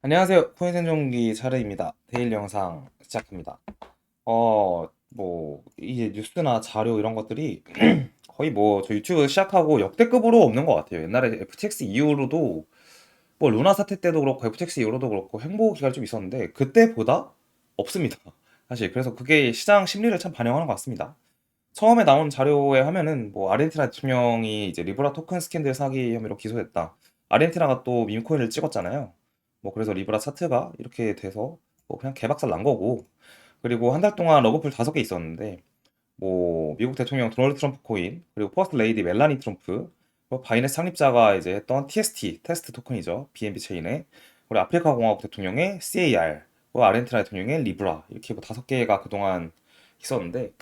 안녕하세요. 코인생존기 차르입니다. 데일리 영상 시작합니다. 이제 뉴스나 자료 이런 것들이 거의 저 유튜브 시작하고 역대급으로 없는 것 같아요. 옛날에 FTX 이후로도, 루나 사태 때도 그렇고, FTX 이후로도 그렇고, 횡보 기간이 좀 있었는데, 그때보다 없습니다. 사실. 그래서 그게 시장 심리를 참 반영하는 것 같습니다. 처음에 나온 자료에 하면은, 아르헨티나 대통령이 이제 리브라 토큰 스캔들 사기 혐의로 기소됐다. 아르헨티나가 또 밈코인을 찍었잖아요. 그래서 리브라 차트가 이렇게 돼서 그냥 개박살 난 거고. 그리고 한 달 동안 러브풀 5개 있었는데, 미국 대통령 도널드 트럼프 코인, 그리고 퍼스트 레이디 멜라니 트럼프, 바이낸스 창립자가 이제 했던 TST, 테스트 토큰이죠. BNB 체인에. 그리고 아프리카 공화국 대통령의 CAR, 그리고 아르헨티나 대통령의 리브라. 이렇게 5개가 그동안 있었는데,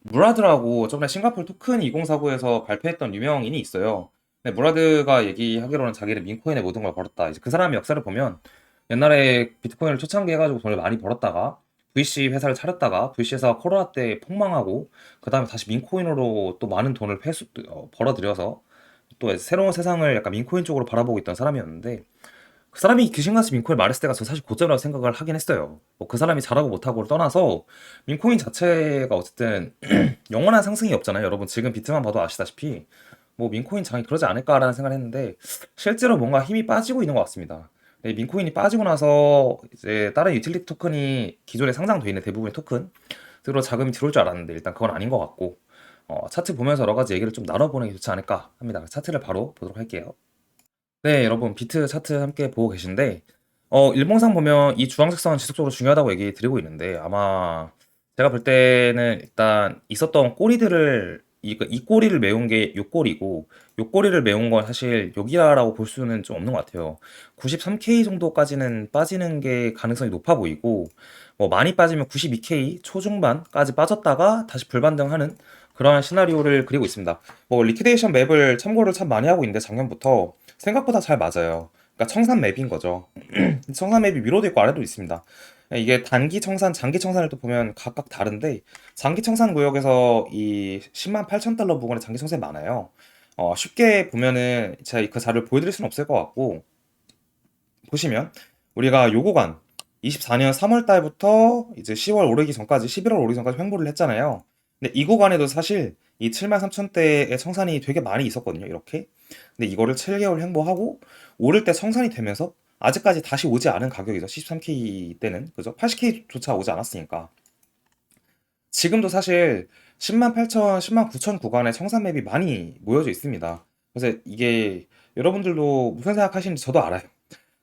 무라드라고 저번에 싱가포르 토큰 2049에서 발표했던 유명인이 있어요. 근데 무라드가 얘기하기로는 자기는 민코인에 모든 걸 벌었다. 이제 그 사람의 역사를 보면 옛날에 비트코인을 초창기 해가지고 돈을 많이 벌었다가 VC 회사를 차렸다가 VC 회사가 코로나 때 폭망하고 그 다음에 다시 민코인으로 또 많은 돈을 벌어들여서 또 새로운 세상을 약간 민코인 쪽으로 바라보고 있던 사람이었는데, 그 사람이 귀신같이 민코인 말했을 때가 저 사실 고점이라고 생각을 하긴 했어요. 그 사람이 잘하고 못하고를 떠나서 민코인 자체가 어쨌든 영원한 상승이 없잖아요. 여러분 지금 비트만 봐도 아시다시피 민코인 장이 그러지 않을까라는 생각을 했는데, 실제로 뭔가 힘이 빠지고 있는 것 같습니다. 민코인이 빠지고 나서 이제 다른 유틸리티 토큰이 기존에 상장돼 있는 대부분의 토큰 으로 자금이 들어올 줄 알았는데, 일단 그건 아닌 것 같고, 차트 보면서 여러 가지 얘기를 좀 나눠보는 게 좋지 않을까 합니다. 차트를 바로 보도록 할게요. 네, 여러분 비트 차트 함께 보고 계신데, 일봉상 보면 이 주황색 선은 지속적으로 중요하다고 얘기 드리고 있는데, 아마 제가 볼 때는 일단 있었던 꼬리들을 이 꼬리를 메운 게 요 꼬리고, 요 꼬리를 메운 건 사실 여기라고 볼 수는 좀 없는 것 같아요. 93K 정도까지는 빠지는 게 가능성이 높아 보이고, 많이 빠지면 92K 초중반까지 빠졌다가 다시 불반등하는 그러한 시나리오를 그리고 있습니다. 리퀴데이션 맵을 참고를 참 많이 하고 있는데, 작년부터 생각보다 잘 맞아요. 그러니까 청산 맵인 거죠. 청산 맵이 위로도 있고 아래도 있습니다. 이게 단기 청산, 장기 청산을 또 보면 각각 다른데, 장기 청산 구역에서 이 10만 8천 달러 부근의 장기 청산이 많아요. 쉽게 보면은 제가 그 자료를 보여드릴 수는 없을 것 같고, 보시면 우리가 요 구간 24년 3월 달부터 이제 10월 오르기 전까지, 11월 오르기 전까지 횡보를 했잖아요. 근데 이 구간에도 사실 이 7만 3천 대의 청산이 되게 많이 있었거든요. 이렇게. 근데 이거를 7개월 횡보하고 오를 때 청산이 되면서 아직까지 다시 오지 않은 가격이죠. 13K 때는. 그죠? 80K조차 오지 않았으니까. 지금도 사실 10만 8천, 10만 9천 구간에 청산 맵이 많이 모여져 있습니다. 그래서 이게 여러분들도 무슨 생각하시는지 저도 알아요.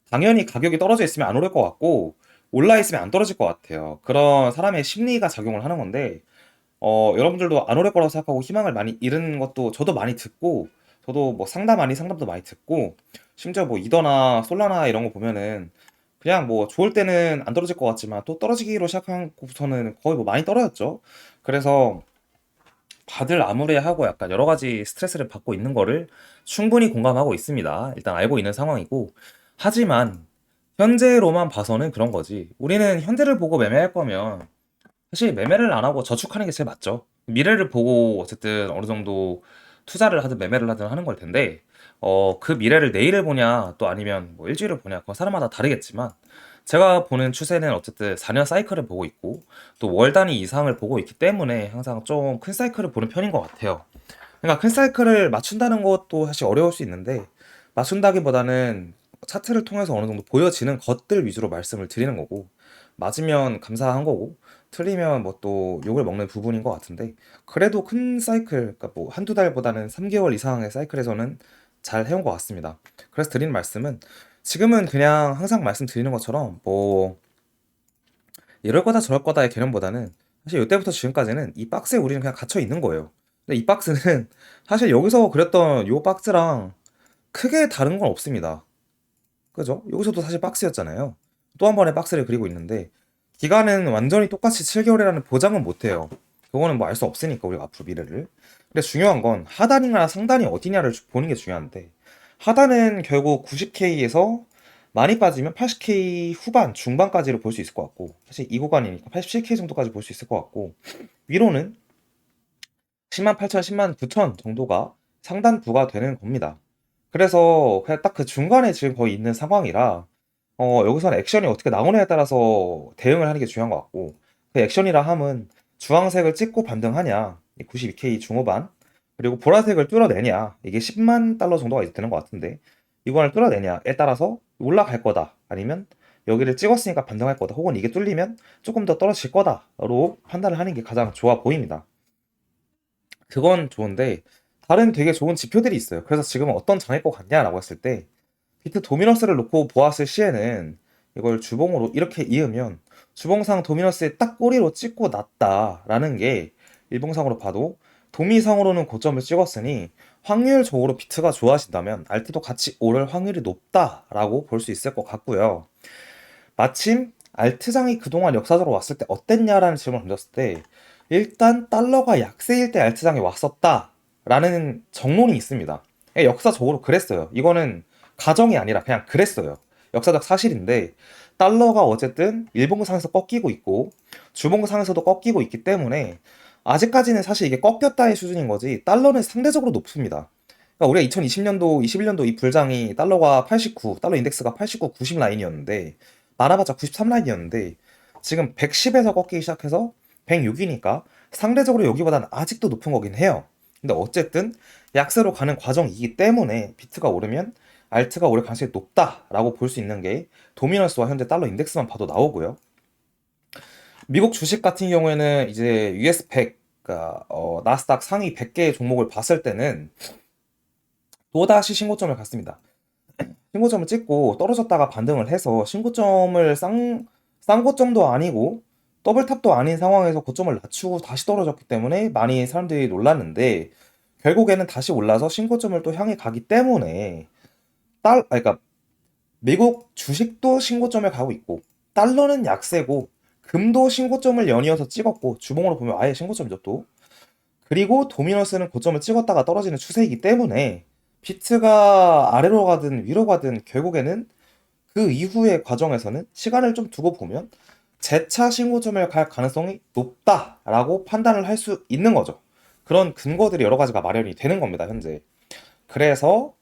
당연히 가격이 떨어져 있으면 안 오를 것 같고, 올라 있으면 안 떨어질 것 같아요. 그런 사람의 심리가 작용을 하는 건데, 여러분들도 안 오를 거라고 생각하고 희망을 많이 잃은 것도 저도 많이 듣고, 저도 상담 아닌 상담도 많이 듣고, 심지어 이더나 솔라나 이런 거 보면은 그냥 좋을 때는 안 떨어질 것 같지만 또 떨어지기로 시작한 곳부터는 거의 많이 떨어졌죠. 그래서 다들 암울해하고 약간 여러 가지 스트레스를 받고 있는 거를 충분히 공감하고 있습니다. 일단 알고 있는 상황이고. 하지만 현재로만 봐서는 그런 거지. 우리는 현재를 보고 매매할 거면 사실 매매를 안 하고 저축하는 게 제일 맞죠. 미래를 보고 어쨌든 어느 정도 투자를 하든 매매를 하든 하는 걸 텐데, 그 미래를 내일을 보냐, 또 아니면 일주일을 보냐, 그건 사람마다 다르겠지만, 제가 보는 추세는 어쨌든 4년 사이클을 보고 있고, 또 월 단위 이상을 보고 있기 때문에 항상 좀 큰 사이클을 보는 편인 것 같아요. 그러니까 큰 사이클을 맞춘다는 것도 사실 어려울 수 있는데, 맞춘다기보다는 차트를 통해서 어느 정도 보여지는 것들 위주로 말씀을 드리는 거고, 맞으면 감사한 거고, 틀리면 또 욕을 먹는 부분인 것 같은데, 그래도 큰 사이클, 그러니까 한두 달보다는 3개월 이상의 사이클에서는 잘 해온 것 같습니다. 그래서 드리는 말씀은, 지금은 그냥 항상 말씀드리는 것처럼 이럴 거다 저럴 거다의 개념보다는, 사실 이때부터 지금까지는 이 박스에 우리는 그냥 갇혀 있는 거예요. 근데 이 박스는 사실 여기서 그렸던 요 박스랑 크게 다른 건 없습니다. 그죠? 여기서도 사실 박스였잖아요. 또 한 번의 박스를 그리고 있는데, 기간은 완전히 똑같이 7개월이라는 보장은 못해요. 그거는 알 수 없으니까, 우리가 앞으로 미래를. 근데 중요한 건 하단이나 상단이 어디냐를 보는 게 중요한데, 하단은 결국 90K에서 많이 빠지면 80K 후반, 중반까지를 볼 수 있을 것 같고, 사실 이 구간이니까 87K 정도까지 볼 수 있을 것 같고, 위로는 10만 8천, 10만 9천 정도가 상단부가 되는 겁니다. 그래서 그냥 딱 그 중간에 지금 거의 있는 상황이라 여기서는 액션이 어떻게 나오느냐에 따라서 대응을 하는 게 중요한 것 같고, 그 액션이라 함은 주황색을 찍고 반등하냐, 92K 중후반, 그리고 보라색을 뚫어내냐, 이게 10만 달러 정도가 이제 되는 것 같은데, 이거를 뚫어내냐에 따라서 올라갈 거다, 아니면 여기를 찍었으니까 반등할 거다, 혹은 이게 뚫리면 조금 더 떨어질 거다로 판단을 하는 게 가장 좋아 보입니다. 그건 좋은데, 다른 되게 좋은 지표들이 있어요. 그래서 지금은 어떤 장일 것 같냐라고 했을 때, 비트 도미너스를 놓고 보았을 시에는 이걸 주봉으로 이렇게 이으면 주봉상 도미너스에 딱 꼬리로 찍고 났다라는 게 일봉상으로 봐도, 도미상으로는 고점을 찍었으니 확률적으로 비트가 좋아진다면 알트도 같이 오를 확률이 높다라고 볼 수 있을 것 같고요. 마침 알트장이 그동안 역사적으로 왔을 때 어땠냐라는 질문을 던졌을 때, 일단 달러가 약세일 때 알트장이 왔었다라는 정론이 있습니다. 역사적으로 그랬어요. 이거는 가정이 아니라 그냥 그랬어요. 역사적 사실인데, 달러가 어쨌든 일봉상에서 꺾이고 있고 주봉상에서도 꺾이고 있기 때문에 아직까지는 사실 이게 꺾였다의 수준인 거지, 달러는 상대적으로 높습니다. 그러니까 우리가 2020년도, 21년도 이 불장이 달러가 89, 달러 인덱스가 89, 90 라인이었는데, 많아봤자 93 라인이었는데, 지금 110에서 꺾이기 시작해서 106이니까 상대적으로 여기보다는 아직도 높은 거긴 해요. 근데 어쨌든 약세로 가는 과정이기 때문에 비트가 오르면 알트가 오를 가능성이 높다라고 볼 수 있는 게 도미넌스와 현재 달러 인덱스만 봐도 나오고요. 미국 주식 같은 경우에는 이제 US 100, 그러니까 나스닥 상위 100개 종목을 봤을 때는 또다시 신고점을 갔습니다. 신고점을 찍고 떨어졌다가 반등을 해서 신고점을 싼 고점도 아니고 더블탑도 아닌 상황에서 고점을 낮추고 다시 떨어졌기 때문에 많이 사람들이 놀랐는데, 결국에는 다시 올라서 신고점을 또 향해 가기 때문에 그러니까 미국 주식도 신고점에 가고 있고, 달러는 약세고, 금도 신고점을 연이어서 찍었고, 주봉으로 보면 아예 신고점이죠 또. 그리고 도미너스는 고점을 찍었다가 떨어지는 추세이기 때문에 비트가 아래로 가든 위로 가든 결국에는 그 이후의 과정에서는 시간을 좀 두고 보면 재차 신고점을 갈 가능성이 높다라고 판단을 할 수 있는 거죠. 그런 근거들이 여러 가지가 마련이 되는 겁니다, 현재. 그래서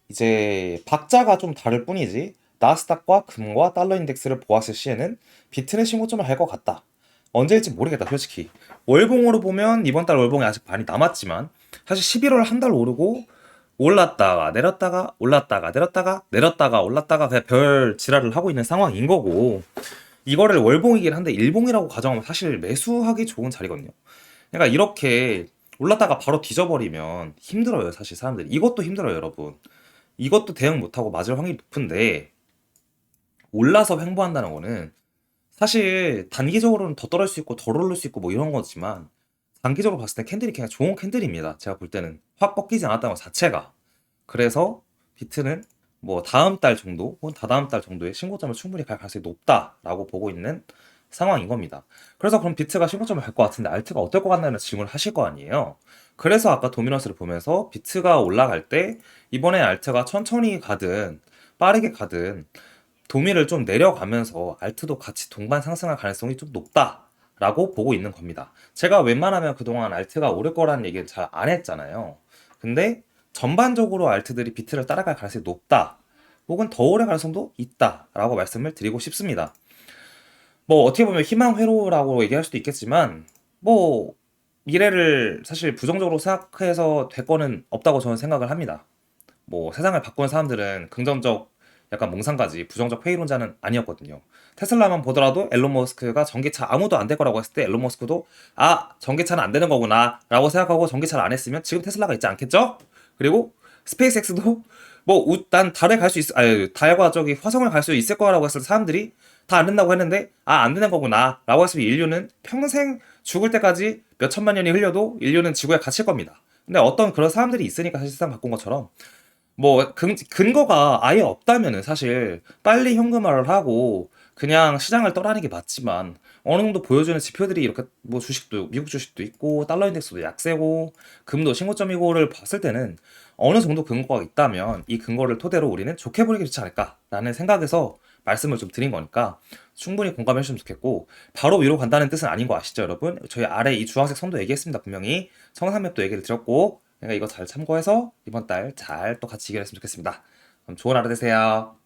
이제 박자가 좀 다를 뿐이지, 나스닥과 금과 달러 인덱스를 보았을 시에는 비트는 신고점을 할 것 같다. 언제일지 모르겠다, 솔직히. 월봉으로 보면 이번 달 월봉이 아직 많이 남았지만, 사실 11월 한 달 오르고 올랐다가 내렸다가 올랐다가 내렸다가 내렸다가 올랐다가 그냥 별 지랄을 하고 있는 상황인 거고, 이거를 월봉이긴 한데 일봉이라고 가정하면 사실 매수하기 좋은 자리거든요. 그러니까 이렇게 올랐다가 바로 뒤져버리면 힘들어요, 사실 사람들이. 이것도 힘들어요, 여러분. 이것도 대응 못하고 맞을 확률이 높은데, 올라서 횡보한다는 거는 사실 단기적으로는 더 떨어질 수 있고 덜 오를 수 있고 뭐 이런 거지만, 장기적으로 봤을 때 캔들이 그냥 좋은 캔들입니다. 제가 볼 때는 확 꺾이지 않았다는 것 자체가. 그래서 비트는 뭐 다음 달 정도 혹은 다다음 달 정도의 신고점을 충분히 갈 가능성이 높다라고 보고 있는 상황인 겁니다. 그래서 그럼 비트가 신고점을 갈 것 같은데 알트가 어떨 것 같나는 질문을 하실 거 아니에요. 그래서 아까 도미너스를 보면서 비트가 올라갈 때 이번에 알트가 천천히 가든 빠르게 가든 도미를 좀 내려가면서 알트도 같이 동반 상승할 가능성이 좀 높다라고 보고 있는 겁니다. 제가 웬만하면 그동안 알트가 오를 거라는 얘기를 잘 안 했잖아요. 근데 전반적으로 알트들이 비트를 따라갈 가능성이 높다, 혹은 더 오를 가능성도 있다라고 말씀을 드리고 싶습니다. 뭐 어떻게 보면 희망 회로라고 얘기할 수도 있겠지만, 뭐 미래를 사실 부정적으로 생각해서 될 거는 없다고 저는 생각을 합니다. 뭐 세상을 바꾸는 사람들은 긍정적 약간 몽상가지 부정적 회의론자는 아니었거든요. 테슬라만 보더라도 앨런 머스크가 전기차 아무도 안 될 거라고 했을 때 앨런 머스크도 아, 전기차는 안 되는 거구나 라고 생각하고 전기차를 안 했으면 지금 테슬라가 있지 않겠죠? 그리고 스페이스X도 뭐 난 달에 갈 수 있, 아니 달과 저기 화성을 갈 수 있을 거라고 했을 때 사람들이 다 안 된다고 했는데 아, 안 되는 거구나 라고 했으면 인류는 평생 죽을 때까지 몇 천만 년이 흘려도 인류는 지구에 갇힐 겁니다. 근데 어떤 그런 사람들이 있으니까 사실 세상 바꾼 것처럼, 뭐 근거가 아예 없다면은 사실 빨리 현금화를 하고 그냥 시장을 떠나는 게 맞지만, 어느 정도 보여주는 지표들이 이렇게 뭐 주식도 미국 주식도 있고 달러 인덱스도 약세고 금도 신고점이고를 봤을 때는 어느 정도 근거가 있다면 이 근거를 토대로 우리는 좋게 보기 좋지 않을까라는 생각에서 말씀을 좀 드린 거니까 충분히 공감해 주시면 좋겠고, 바로 위로 간다는 뜻은 아닌 거 아시죠, 여러분? 저희 아래 이 주황색 선도 얘기했습니다. 분명히 청산맵도 얘기를 드렸고 그러니까 이거 잘 참고해서 이번 달 잘 또 같이 이겨냈으면 좋겠습니다. 그럼 좋은 하루 되세요.